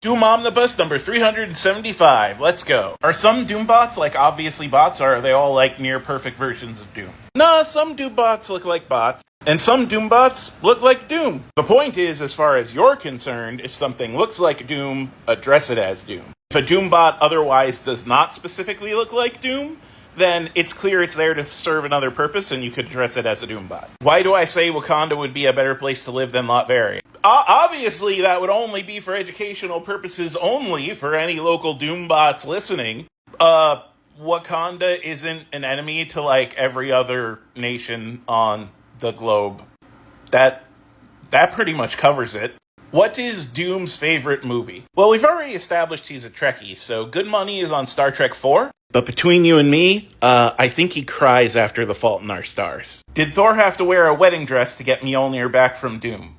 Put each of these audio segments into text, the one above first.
Doom Omnibus number 375. Let's go. Are some Doom bots like obviously bots, or are they all like near perfect versions of Doom? Nah, some Doom bots look like bots, and some Doom bots look like Doom. The point is, as far as you're concerned, if something looks like Doom, address it as Doom. If a Doom bot otherwise does not specifically look like Doom, then it's clear it's there to serve another purpose, and you could address it as a Doom bot. Why do I say Wakanda would be a better place to live than Latveria? Obviously, that would only be for educational purposes only for any local Doom bots listening. Wakanda isn't an enemy to, like, every other nation on the globe. That pretty much covers it. What is Doom's favorite movie? Well, we've already established he's a Trekkie, so Good Money is on Star Trek 4. But between you and me, I think he cries after The Fault in Our Stars. Did Thor have to wear a wedding dress to get Mjolnir back from Doom?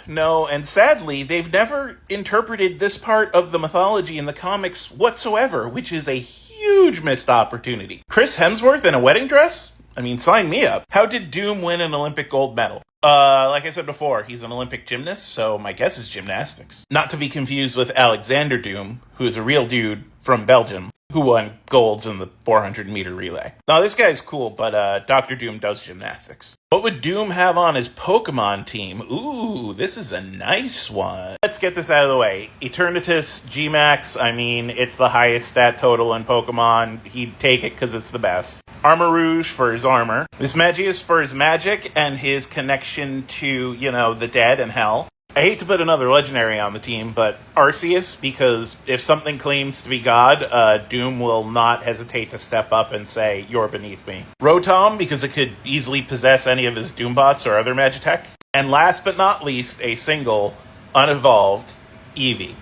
No, and sadly, they've never interpreted this part of the mythology in the comics whatsoever, which is a huge missed opportunity. Chris Hemsworth in a wedding dress? I mean, sign me up. How did Doom win an Olympic gold medal? Like I said before, he's an Olympic gymnast, so my guess is gymnastics. Not to be confused with Alexander Doom, who is a real dude from Belgium, who won golds in the 400-meter relay. Now, this guy's cool, but Dr. Doom does gymnastics. What would Doom have on his Pokemon team? Ooh, this is a nice one. Let's get this out of the way. Eternatus G-Max, I mean, it's the highest stat total in Pokemon. He'd take it because it's the best. Armarouge for his armor. Mismagius for his magic and his connection to, the dead and hell. I hate to put another legendary on the team, but Arceus, because if something claims to be God, Doom will not hesitate to step up and say, you're beneath me. Rotom, because it could easily possess any of his Doombots or other Magitech. And last but not least, a single, unevolved Eevee,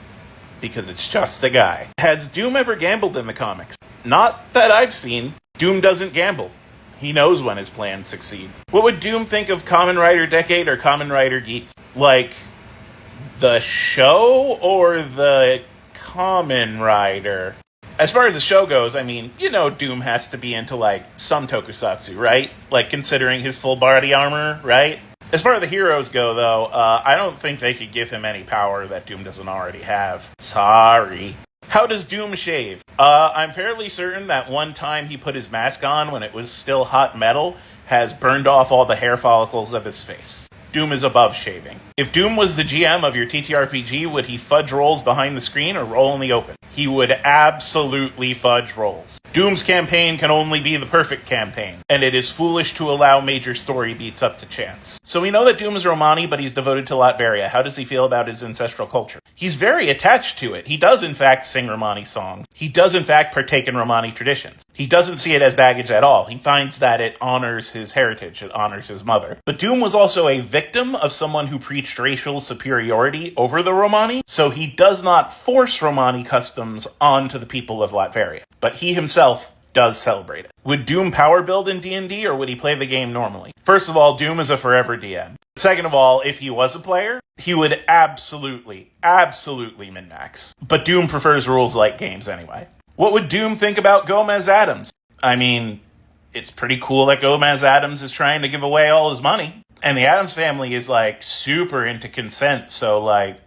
because it's just a guy. Has Doom ever gambled in the comics? Not that I've seen. Doom doesn't gamble. He knows when his plans succeed. What would Doom think of Kamen Rider Decade or Kamen Rider Geats? Like, the show or the Kamen Rider? As far as the show goes, I mean, Doom has to be into, like, some tokusatsu, right? Like, considering his full body armor, right? As far as the heroes go, though, I don't think they could give him any power that Doom doesn't already have. Sorry. How does Doom shave? I'm fairly certain that one time he put his mask on when it was still hot metal has burned off all the hair follicles of his face. Doom is above shaving. If Doom was the GM of your TTRPG, would he fudge rolls behind the screen or roll in the open? He would absolutely fudge rolls. Doom's campaign can only be the perfect campaign, and it is foolish to allow major story beats up to chance. So we know that Doom is Romani, but he's devoted to Latveria. How does he feel about his ancestral culture? He's very attached to it. He does, in fact, sing Romani songs. He does, in fact, partake in Romani traditions. He doesn't see it as baggage at all. He finds that it honors his heritage. It honors his mother. But Doom was also a victim of someone who preached racial superiority over the Romani, so he does not force Romani customs onto the people of Latveria. But he himself does celebrate it. Would Doom power build in D&D, or would he play the game normally? First of all, Doom is a forever DM. Second of all, if he was a player, he would absolutely min-max. But Doom prefers rules-like games anyway. What would Doom think about Gomez Adams? I mean, it's pretty cool that Gomez Adams is trying to give away all his money. And the Adams family is, like, super into consent, so, like,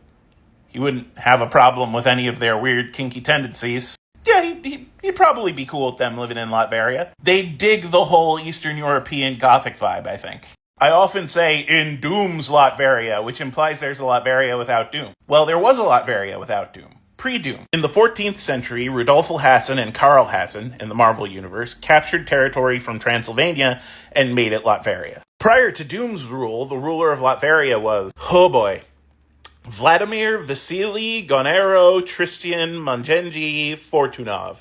he wouldn't have a problem with any of their weird, kinky tendencies. Yeah, he'd probably be cool with them living in Latveria. They dig the whole Eastern European Gothic vibe, I think. I often say, in Doom's Latveria, which implies there's a Latveria without Doom. Well, there was a Latveria without Doom. Pre-Doom. In the 14th century, Rudolfo Hassan and Karl Hassan, in the Marvel Universe, captured territory from Transylvania and made it Latveria. Prior to Doom's rule, the ruler of Latveria was, oh boy, Vladimir Vasily Gonero Tristan Mangenji Fortunov,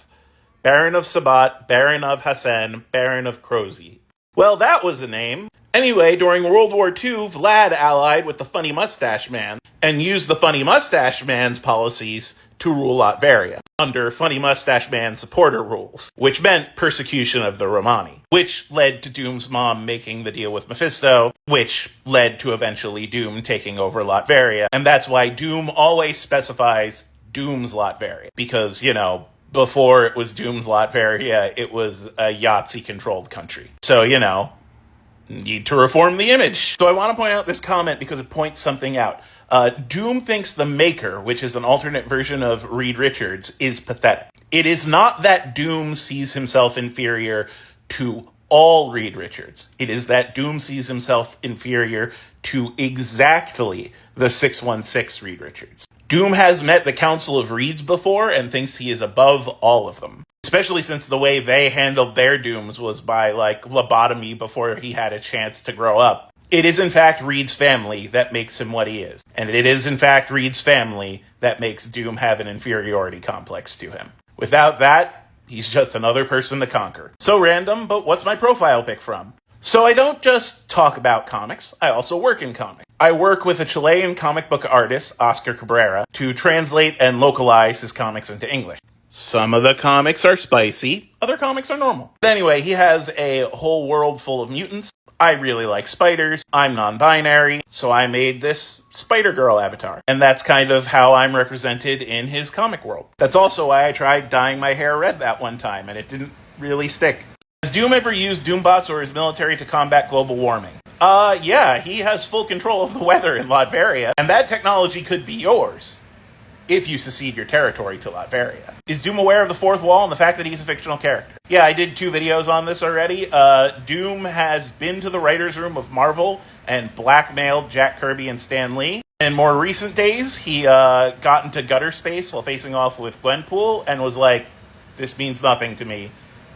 Baron of Sabat, Baron of Hassan, Baron of Krozy. Well, that was a name. Anyway, during World War II, Vlad allied with the Funny Mustache Man and used the Funny Mustache Man's policies to rule Latveria under Funny Mustache Man supporter rules, which meant persecution of the Romani, which led to Doom's mom making the deal with Mephisto, which led to eventually Doom taking over Latveria. And that's why Doom always specifies Doom's Latveria, because, before it was Doom's Latveria, it was a Yahtzee-controlled country. So, need to reform the image. So I want to point out this comment because it points something out. Doom thinks the Maker, which is an alternate version of Reed Richards, is pathetic. It is not that Doom sees himself inferior to all Reed Richards. It is that Doom sees himself inferior to exactly the 616 Reed Richards. Doom has met the Council of Reeds before and thinks he is above all of them. Especially since the way they handled their Dooms was by, lobotomy before he had a chance to grow up. It is in fact Reed's family that makes him what he is. And it is in fact Reed's family that makes Doom have an inferiority complex to him. Without that, he's just another person to conquer. So random, but what's my profile pic from? So I don't just talk about comics, I also work in comics. I work with a Chilean comic book artist, Oscar Cabrera, to translate and localize his comics into English. Some of the comics are spicy, other comics are normal. But anyway, he has a whole world full of mutants. I really like spiders, I'm non-binary, so I made this Spider-Girl avatar. And that's kind of how I'm represented in his comic world. That's also why I tried dyeing my hair red that one time, and it didn't really stick. Has Doom ever used Doombots or his military to combat global warming? Yeah, he has full control of the weather in Latveria, and that technology could be yours if you secede your territory to Latveria. Is Doom aware of the fourth wall and the fact that he's a fictional character? Yeah, I did 2 videos on this already. Doom has been to the writer's room of Marvel and blackmailed Jack Kirby and Stan Lee. In more recent days, he got into gutter space while facing off with Gwenpool and was like, "This means nothing to me.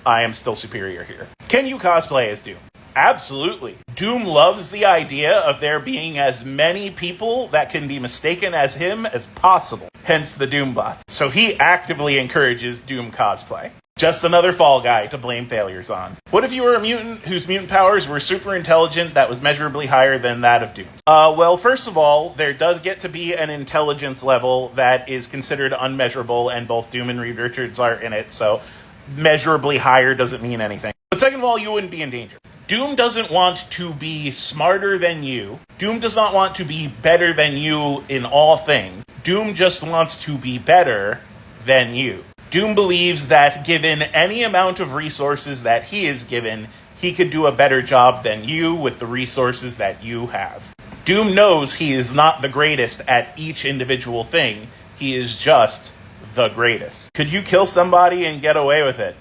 I am still superior here." Can you cosplay as Doom? Absolutely. Doom loves the idea of there being as many people that can be mistaken as him as possible, hence the Doombots. So he actively encourages Doom cosplay. Just another fall guy to blame failures on. What if you were a mutant whose mutant powers were super intelligent that was measurably higher than that of Doom's? Well, first of all, there does get to be an intelligence level that is considered unmeasurable, and both Doom and Reed Richards are in it, so measurably higher doesn't mean anything. But second of all, you wouldn't be in danger. Doom doesn't want to be smarter than you. Doom does not want to be better than you in all things. Doom just wants to be better than you. Doom believes that given any amount of resources that he is given, he could do a better job than you with the resources that you have. Doom knows he is not the greatest at each individual thing. He is just the greatest. Could you kill somebody and get away with it?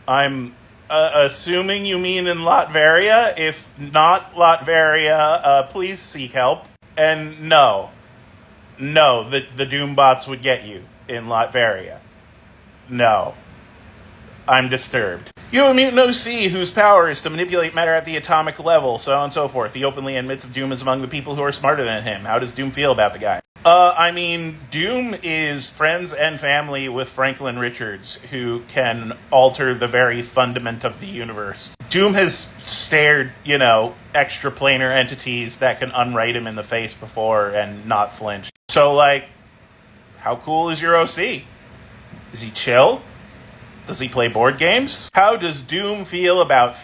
I'm assuming you mean in Latveria. If not Latveria, please seek help. And no, the Doombots would get you in Latveria. No. I'm disturbed. You have a mutant OC whose power is to manipulate matter at the atomic level, so on and so forth. He openly admits Doom is among the people who are smarter than him. How does Doom feel about the guy? Doom is friends and family with Franklin Richards, who can alter the very fundament of the universe. Doom has stared, extraplanar entities that can unwrite him in the face before and not flinch. So, how cool is your OC? Is he chill? Does he play board games? How does Doom feel about